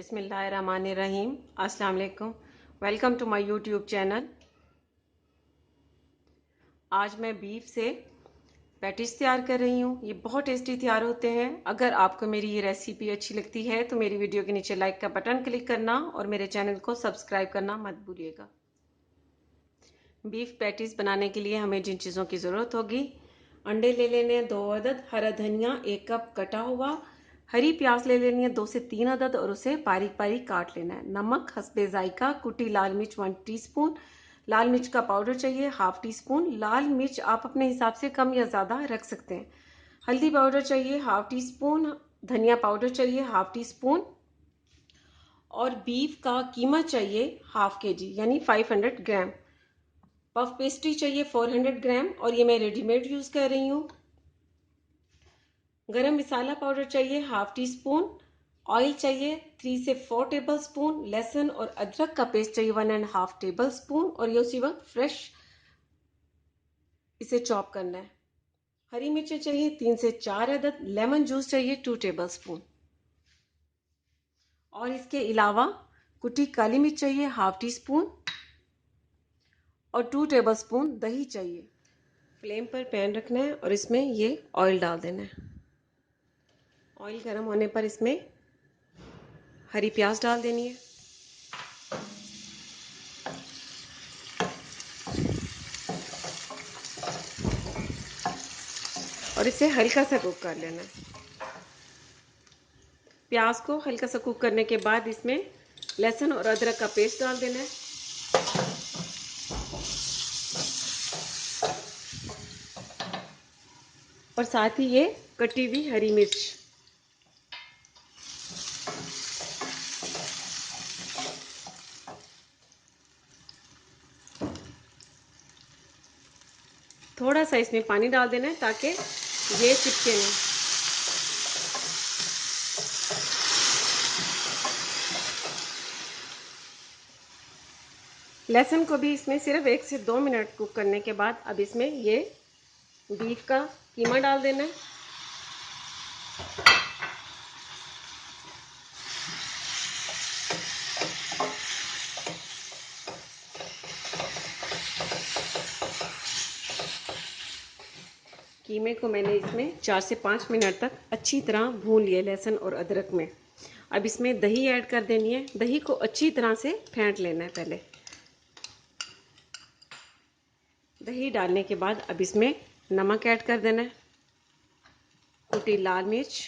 बिस्मिल्लाहिर्रहमानिर्रहीम। अस्सलाम वालेकुम। Welcome to my YouTube channel. आज मैं बीफ से पैटीज तैयार कर रही हूँ। ये बहुत टेस्टी तैयार होते हैं। अगर आपको मेरी ये रेसिपी अच्छी लगती है तो मेरी वीडियो के नीचे लाइक का बटन क्लिक करना और मेरे चैनल को सब्सक्राइब करना मत भूलिएगा। बीफ पैटीज बनाने के लिए हमें जिन चीज़ों की ज़रूरत होगी, अंडे ले लेने 2 अदद, हरा धनिया 1 कप कटा हुआ, हरी प्याज ले लेनी है 2 से 3 अदद और उसे बारीक बारीक काट लेना है। नमक हस्बे जायका, कुटी लाल मिर्च 1 टीस्पून, लाल मिर्च का पाउडर चाहिए 1/2 टीस्पून। लाल मिर्च आप अपने हिसाब से कम या ज़्यादा रख सकते हैं। हल्दी पाउडर चाहिए 1/2 टीस्पून, धनिया पाउडर चाहिए 1/2 टीस्पून और बीफ का कीमा चाहिए 1/2 kg यानी 500 ग्राम। पफ पेस्ट्री चाहिए 400 ग्राम और ये मैं रेडीमेड यूज़ कर रही हूँ। गरम मसाला पाउडर चाहिए 1/2 टीस्पून, ऑयल चाहिए 3 से 4 टेबलस्पून, लहसुन और अदरक का पेस्ट चाहिए 1.5 टेबलस्पून और ये उसी वक्त फ्रेश इसे चॉप करना है। हरी मिर्चें चाहिए 3 से 4 अदद, लेमन जूस चाहिए 2 टेबलस्पून और इसके अलावा कुटी काली मिर्च चाहिए 1/2 टीस्पून और 2 टेबलस्पून दही चाहिए। फ्लेम पर पैन रखना है और इसमें ये ऑयल डाल देना है। ऑयल गर्म होने पर इसमें हरी प्याज डाल देनी है और इसे हल्का सा कुक कर लेना है। प्याज को हल्का सा कुक करने के बाद इसमें लहसुन और अदरक का पेस्ट डाल देना है और साथ ही ये कटी हुई हरी मिर्च। थोड़ा सा इसमें पानी डाल देना है ताकि ये चिपके नहीं। लहसुन को भी इसमें सिर्फ 1 से 2 मिनट कुक करने के बाद अब इसमें ये बीफ का कीमा डाल देना है। कीमे को मैंने इसमें 4 से 5 मिनट तक अच्छी तरह भून लिया लहसुन और अदरक में। अब इसमें दही ऐड कर देनी है। दही को अच्छी तरह से फेंट लेना है पहले। दही डालने के बाद अब इसमें नमक ऐड कर देना है, कुटी लाल मिर्च,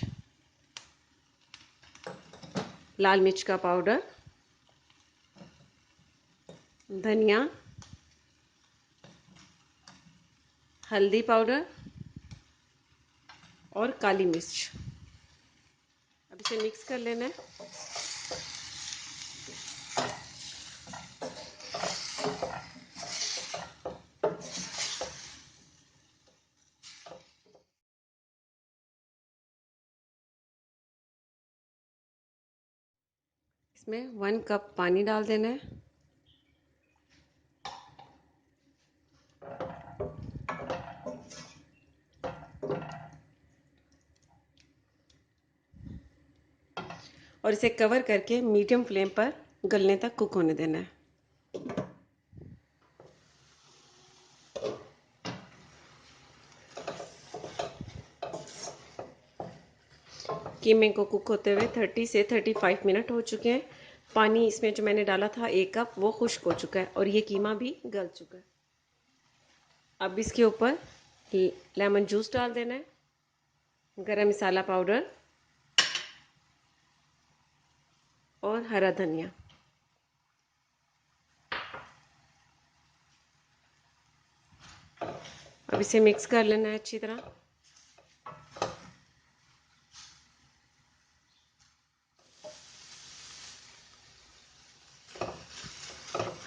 लाल मिर्च का पाउडर, धनिया, हल्दी पाउडर और काली मिर्च। अब इसे मिक्स कर लेना है। इसमें 1 कप पानी डाल देना है और इसे कवर करके मीडियम फ्लेम पर गलने तक कुक होने देना है। कीमे को कुक होते हुए 30 से 35 मिनट हो चुके हैं। पानी इसमें जो मैंने डाला था 1 कप वो खुश्क हो चुका है और ये कीमा भी गल चुका है। अब इसके ऊपर लेमन जूस डाल देना है, गरम मसाला पाउडर और हरा धनिया। अब इसे मिक्स कर लेना है अच्छी तरह।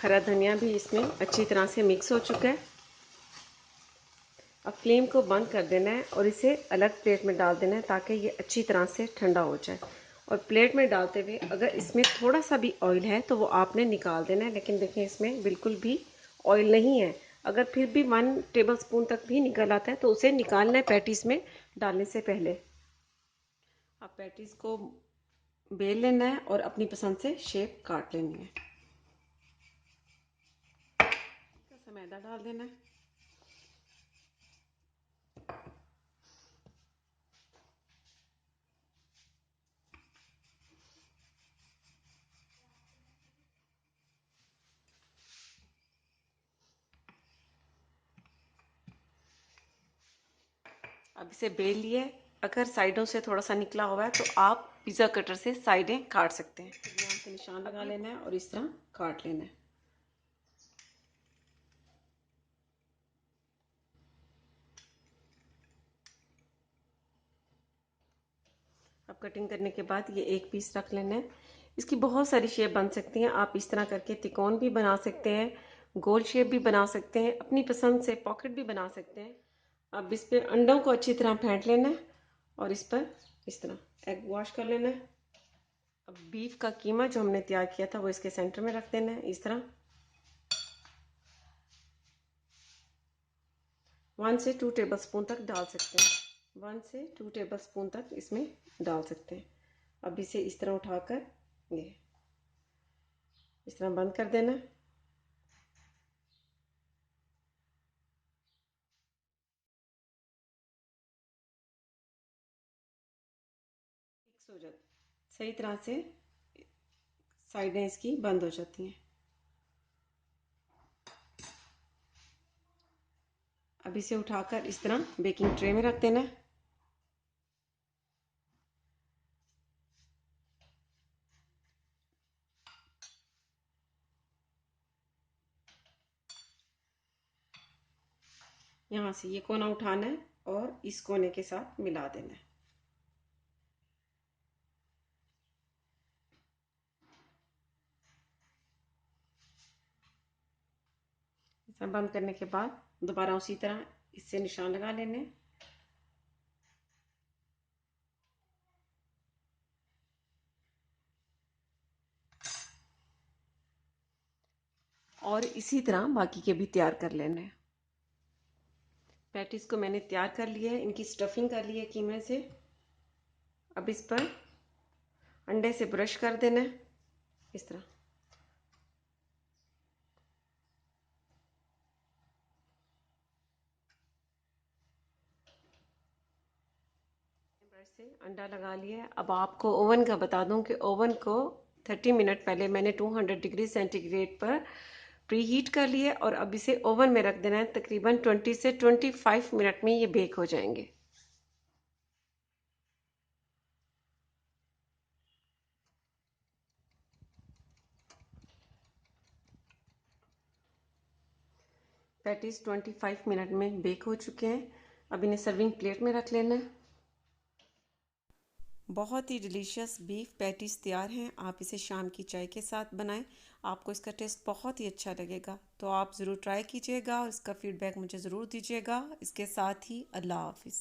हरा धनिया भी इसमें अच्छी तरह से मिक्स हो चुका है। अब फ्लेम को बंद कर देना है और इसे अलग प्लेट में डाल देना है ताकि ये अच्छी तरह से ठंडा हो जाए। और प्लेट में डालते हुए अगर इसमें थोड़ा सा भी ऑयल है तो वो आपने निकाल देना है। लेकिन देखें इसमें बिल्कुल भी ऑयल नहीं है। अगर फिर भी 1 टेबलस्पून तक भी निकल आता है तो उसे निकालना है पैटीज में डालने से पहले। अब पैटीज को बेल लेना है और अपनी पसंद से शेप काट लेनी है। मैदा डाल देना है। अब इसे बेल लिए। अगर साइडों से थोड़ा सा निकला हुआ है तो आप पिज़्ज़ा कटर से साइडें काट सकते हैं। ध्यान से निशान लगा लेना है और इस तरह काट लेना है। अब कटिंग करने के बाद ये एक पीस रख लेना है। इसकी बहुत सारी शेप बन सकती हैं। आप इस तरह करके त्रिकोण भी बना सकते हैं, गोल शेप भी बना सकते हैं, अपनी पसंद से पॉकेट भी बना सकते हैं। अब इस पर अंडों को अच्छी तरह फेंट लेना है और इस पर इस तरह एग वॉश कर लेना है। अब बीफ का कीमा जो हमने तैयार किया था वो इसके सेंटर में रख देना है। इस तरह 1 से 2 टेबलस्पून तक डाल सकते हैं। 1 से 2 टेबलस्पून तक इसमें डाल सकते हैं। अब इसे इस तरह उठाकर ये इस तरह बंद कर देना। मिक्स हो जाता, सही तरह से साइडें इसकी बंद हो जाती हैं। अब इसे उठाकर इस तरह बेकिंग ट्रे में रख देना। यहाँ से ये कोना उठाना है और इस कोने के साथ मिला देना है। इसे बंद करने के बाद दोबारा उसी तरह इससे निशान लगा लेने। और इसी तरह बाकी के भी तैयार कर लेने हैं। पैटीज को मैंने तैयार कर लिया है, इनकी स्टफिंग कर ली है कीमे से। अब इस पर अंडे से ब्रश कर देना है इस तरह। ब्रश से अंडा लगा लिया है। अब आपको ओवन का बता दूं कि ओवन को 30 मिनट पहले मैंने 200 डिग्री सेंटीग्रेड पर प्री हीट कर लिया और अब इसे ओवन में रख देना है। तकरीबन 20 से 25 मिनट में ये बेक हो जाएंगे। पैटीज 25 मिनट में बेक हो चुके हैं। अब इन्हें सर्विंग प्लेट में रख लेना है। बहुत ही डिलीशियस बीफ पैटीज तैयार हैं। आप इसे शाम की चाय के साथ बनाएं, आपको इसका टेस्ट बहुत ही अच्छा लगेगा। तो आप ज़रूर ट्राई कीजिएगा और इसका फीडबैक मुझे ज़रूर दीजिएगा। इसके साथ ही अल्लाह हाफिज़।